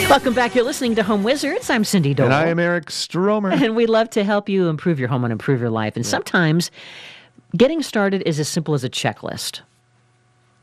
Welcome back. You're listening to Home Wizards. I'm Cindy Dole. And I am Eric Stromer. And we love to help you improve your home and improve your life. And sometimes getting started is as simple as a checklist.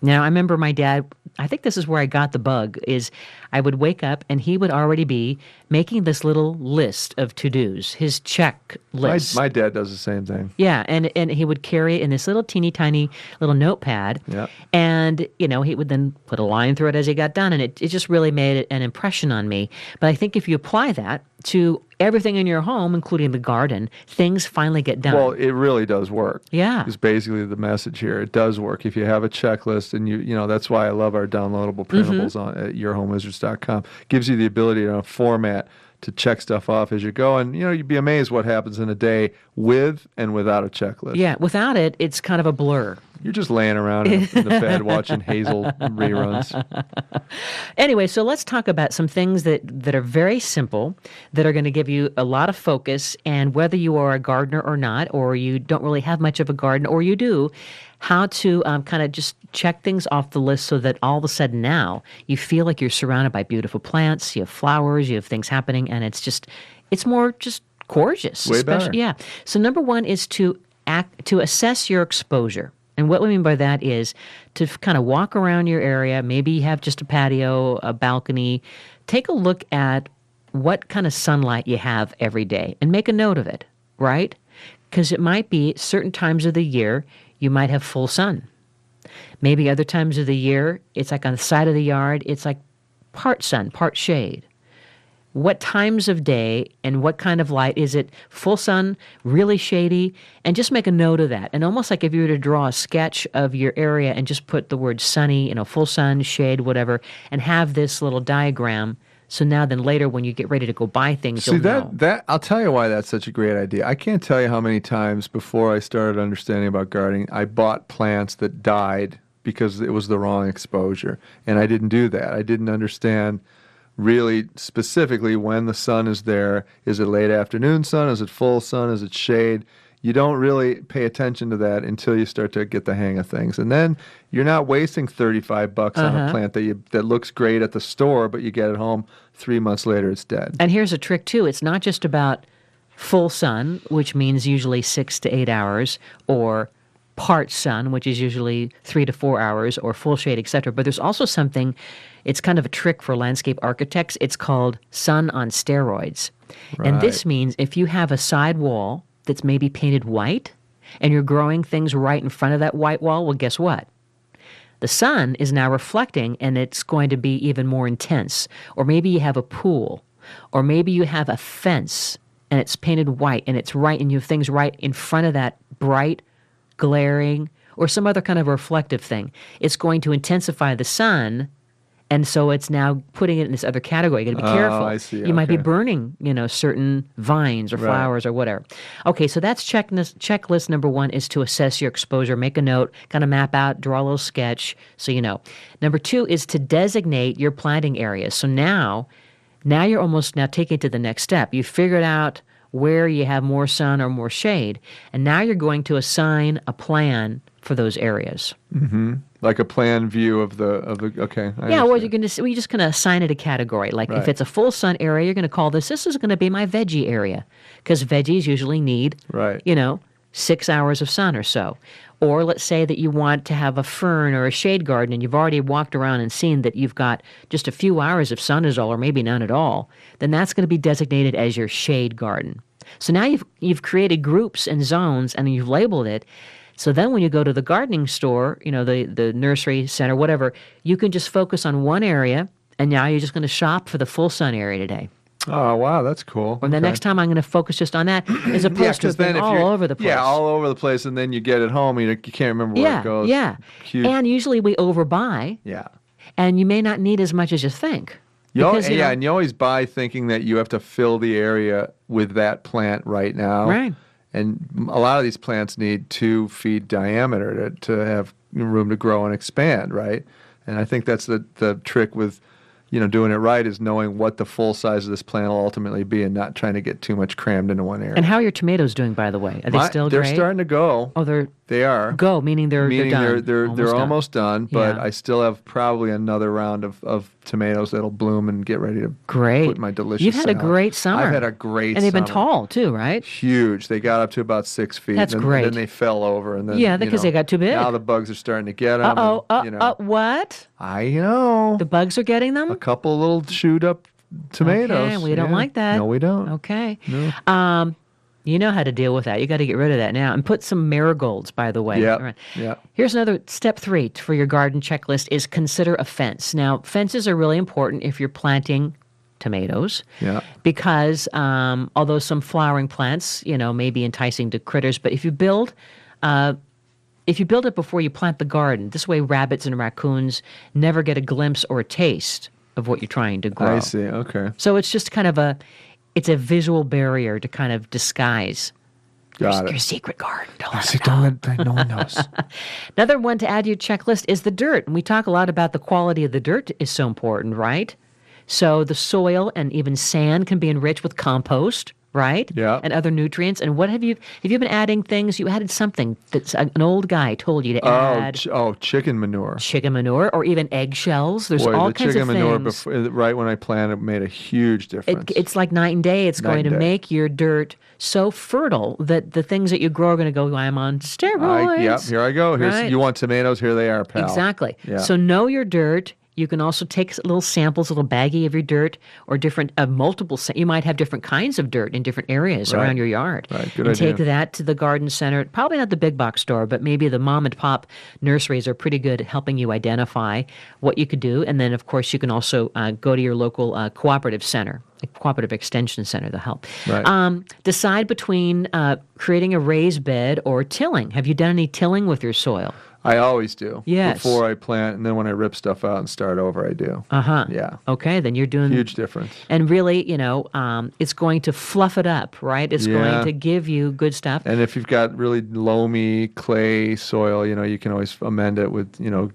Now, I remember my dad, I think this is where I got the bug, is I would wake up and he would already be making this little list of to-dos, his check list. My dad does the same thing. Yeah, and he would carry it in this little teeny tiny little notepad. Yeah. And, he would then put a line through it as he got done, and it just really made an impression on me. But I think if you apply that to everything in your home, including the garden, things finally get done. Well, it really does work. Yeah. Is basically the message here. It does work. If you have a checklist, and that's why I love our downloadable printables on at yourhomewizards.com. Gives you the ability to format to check stuff off as you go. And, you'd be amazed what happens in a day with and without a checklist. Yeah, without it, it's kind of a blur. You're just laying around in the bed watching Hazel reruns. Anyway, so let's talk about some things that are very simple, that are going to give you a lot of focus, and whether you are a gardener or not, or you don't really have much of a garden, or you do, how to kind of just check things off the list so that all of a sudden now you feel like you're surrounded by beautiful plants, you have flowers, you have things happening, and it's more just gorgeous. Way better. Yeah. So number one is to assess your exposure. And what we mean by that is to kind of walk around your area. Maybe you have just a patio, a balcony. Take a look at what kind of sunlight you have every day and make a note of it, right? Because it might be certain times of the year you might have full sun. Maybe other times of the year, it's like on the side of the yard, it's like part sun, part shade. What times of day and what kind of light? Is it full sun, really shady? And just make a note of that. And almost like if you were to draw a sketch of your area and just put the word sunny, full sun, shade, whatever, and have this little diagram. So now then later when you get ready to go buy things, you'll know. That I'll tell you why that's such a great idea. I can't tell you how many times before I started understanding about gardening, I bought plants that died because it was the wrong exposure. And I didn't do that. I didn't understand really specifically when the sun is there. Is it late afternoon sun? Is it full sun? Is it shade? You don't really pay attention to that until you start to get the hang of things. And then you're not wasting $35 on a plant that looks great at the store, but you get it home 3 months later, it's dead. And here's a trick too. It's not just about full sun, which means usually 6 to 8 hours, or part sun, which is usually 3 to 4 hours, or full shade, etc. But there's also something, it's kind of a trick for landscape architects. It's called sun on steroids. Right. And this means if you have a side wall that's maybe painted white and you're growing things right in front of that white wall, well, guess what? The sun is now reflecting and it's going to be even more intense. Or maybe you have a pool, or maybe you have a fence and it's painted white and it's right, and you have things right in front of that bright, glaring, or some other kind of reflective thing. It's going to intensify the sun, and so it's now putting it in this other category. You got to be careful. I see. You might be burning, certain vines or flowers or whatever. Okay, so that's checklist number one, is to assess your exposure. Make a note, kind of map out, draw a little sketch so you know. Number two is to designate your planting areas. So now you're almost taking it to the next step. You figured out where you have more sun or more shade, and now you're going to assign a plan for those areas. Mm-hmm. Like a plan view of the okay. Yeah, well, you're just going to assign it a category. Like if it's a full sun area, you're going to call this is going to be my veggie area, because veggies usually need 6 hours of sun or so. Or let's say that you want to have a fern or a shade garden, and you've already walked around and seen that you've got just a few hours of sun is all, or maybe none at all. Then that's going to be designated as your shade garden. So now you've created groups and zones, and you've labeled it. So then when you go to the gardening store, the nursery center, whatever, you can just focus on one area, and now you're just going to shop for the full sun area today. Oh, wow, that's cool. Or the next time I'm going to focus just on that, as opposed to being all over the place. Yeah, all over the place, and then you get it home, and you can't remember where it goes. Yeah, Cute. And usually we overbuy. Yeah. And you may not need as much as you think. And you always buy thinking that you have to fill the area with that plant right now. Right. And a lot of these plants need 2 feet diameter to have room to grow and expand, right? And I think that's the trick with doing it right, is knowing what the full size of this plant will ultimately be and not trying to get too much crammed into one area. And how are your tomatoes doing, by the way? Are they still They're great? starting to go. Oh, They are. Go, meaning they're done. they're done. almost done, but Yeah. I still have probably another round of tomatoes that'll bloom and get ready to Great. put in my delicious You've had a salad. great summer. I've had a great And they've been summer. tall too, right? Huge. They got up to about 6 feet. That's and great. Then they fell over, and then Yeah, because they got too big. Now the bugs are starting to get them. What? I know. The bugs are getting them? A couple little chewed up tomatoes. Okay, we don't Yeah. like that. No, we don't. Okay. No. You know how to deal with that. You got to get rid of that now. And put some marigolds, by the way. Yep, All right. yep. Here's another step 3 for your garden checklist is consider a fence. Now, fences are really important if you're planting tomatoes. Yeah. Because although some flowering plants, may be enticing to critters, but if you build it before you plant the garden, this way rabbits and raccoons never get a glimpse or a taste of what you're trying to grow. I see. Okay. So it's just kind of it's a visual barrier to kind of disguise Got your it. secret garden. Don't I let see, it know. don't let no one knows. Another one to add to your checklist is the dirt. And we talk a lot about the quality of the dirt is so important, right? So the soil and even sand can be enriched with compost, right? Yeah. And other nutrients. And what have you been adding things? You added something that an old guy told you to add. Chicken manure. Chicken manure or even eggshells. There's Boy, all the kinds chicken of manure things. right when I planted made a huge difference. It's like night and day. It's Night going to and day. make your dirt so fertile that the things that you grow are going to go, I'm on steroids. Yep, here I go. Right. You want tomatoes? Here they are, pal. Exactly. Yeah. So know your dirt. You can also take little samples, a little baggie of your dirt, or different you might have different kinds of dirt in different areas Right. around your yard. Right, good and idea. take that to the garden center. Probably not the big box store, but maybe the mom and pop nurseries are pretty good at helping you identify what you could do. And then, of course, you can also go to your local cooperative center, a cooperative extension center. They'll help. Right. Decide between creating a raised bed or tilling. Have you done any tilling with your soil? I always do. Yes. Before I plant, and then when I rip stuff out and start over, I do. Uh-huh. Yeah. Okay, then you're doing Huge difference. And really, it's going to fluff it up, right? It's Yeah. going to give you good stuff. And if you've got really loamy clay soil, you can always amend it with,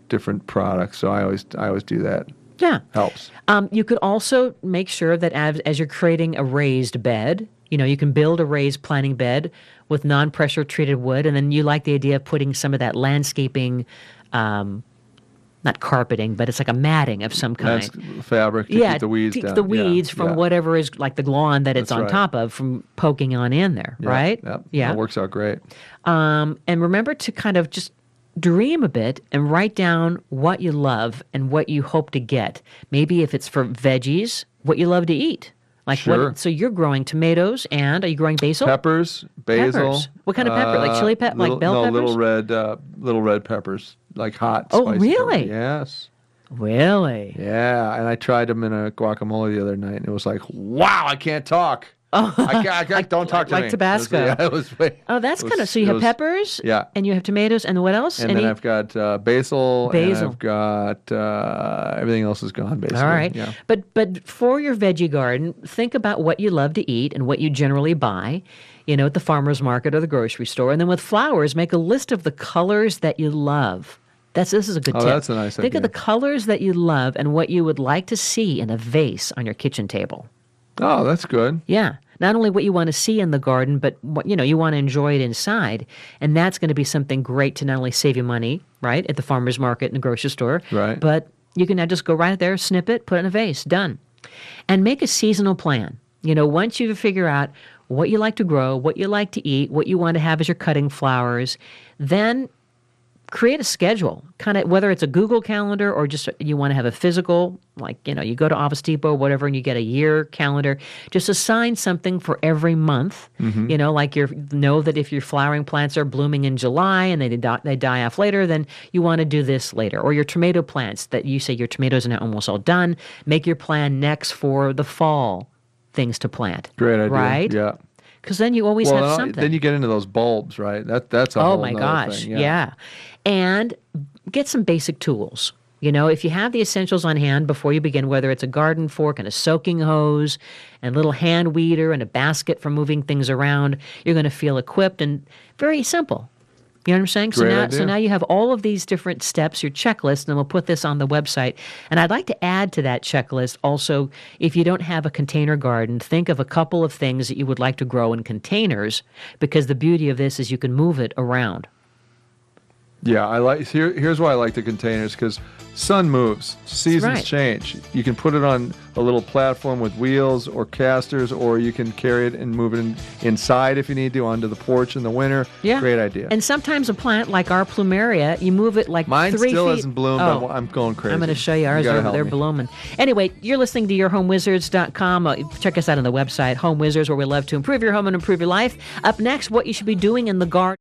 different products. So I always do that. Yeah. Helps. You could also make sure that as you're creating a raised bed, you can build a raised planting bed with non-pressure treated wood, and then you like the idea of putting some of that landscaping, not carpeting, but it's like a matting of some kind. That's fabric to keep the weeds keep down. the weeds Yeah, from yeah. whatever is like the lawn that it's That's on right. top of from poking on in there, Yeah, right? Yep. Yeah. That works out great. And remember to kind of just dream a bit and write down what you love and what you hope to get. Maybe if it's for veggies, what you love to eat. Like Sure. so you're growing tomatoes and are you growing basil? Peppers, basil. Peppers. What kind of pepper? Like chili pepper? Like bell peppers? Little red peppers, like hot. Oh, spicy really? peppers. Yes. Really? Yeah, and I tried them in a guacamole the other night, and it was like, wow, I can't talk. Oh, I can't, don't talk to like me. Tabasco. It was Oh, that's it kind of, was- so you it have was- peppers? Yeah. And you have tomatoes and what else? And then I've got basil, and Basil. I've got everything else is gone, basically. All right. Yeah. But for your veggie garden, think about what you love to eat and what you generally buy, at the farmer's market or the grocery store. And then with flowers, make a list of the colors that you love. This is a good tip. That's a nice Think of idea. the colors that you love and what you would like to see in a vase on your kitchen table. Oh, that's good. Yeah. Not only what you want to see in the garden, but what you want to enjoy it inside. And that's going to be something great to not only save you money, right, at the farmer's market and the grocery store, Right. but you can now just go right there, snip it, put it in a vase, done. And make a seasonal plan. Once you figure out what you like to grow, what you like to eat, what you want to have as your cutting flowers, then create a schedule, kind of whether it's a Google calendar or just you want to have a physical, like, you go to Office Depot, whatever, and you get a year calendar. Just assign something for every month. Like know that if your flowering plants are blooming in July and they die off later, then you want to do this later. Or your tomato plants that you say your tomatoes are now almost all done. Make your plan next for the fall things to plant. Great idea. Right? Yeah. Because then you always have something. Then you get into those bulbs, right? That's a Oh whole my nother gosh, thing. yeah. And get some basic tools. If you have the essentials on hand before you begin, whether it's a garden fork and a soaking hose and a little hand weeder and a basket for moving things around, you're going to feel equipped and very simple. You know what I'm saying? Great So idea. now you have all of these different steps, your checklist, and we'll put this on the website. And I'd like to add to that checklist also, if you don't have a container garden, think of a couple of things that you would like to grow in containers, because the beauty of this is you can move it around. Yeah, here's why I like the containers, because sun moves, seasons right. change. You can put it on a little platform with wheels or casters, or you can carry it and move it inside if you need to, onto the porch in the winter. Yeah. Great idea. And sometimes a plant like our plumeria, you move it like Mine 3 still feet. hasn't bloomed. Oh. I'm going crazy. I'm going to show you ours gotta over help there me. blooming. Anyway, you're listening to yourhomewizards.com. Check us out on the website, Home Wizards, where we love to improve your home and improve your life. Up next, what you should be doing in the garden.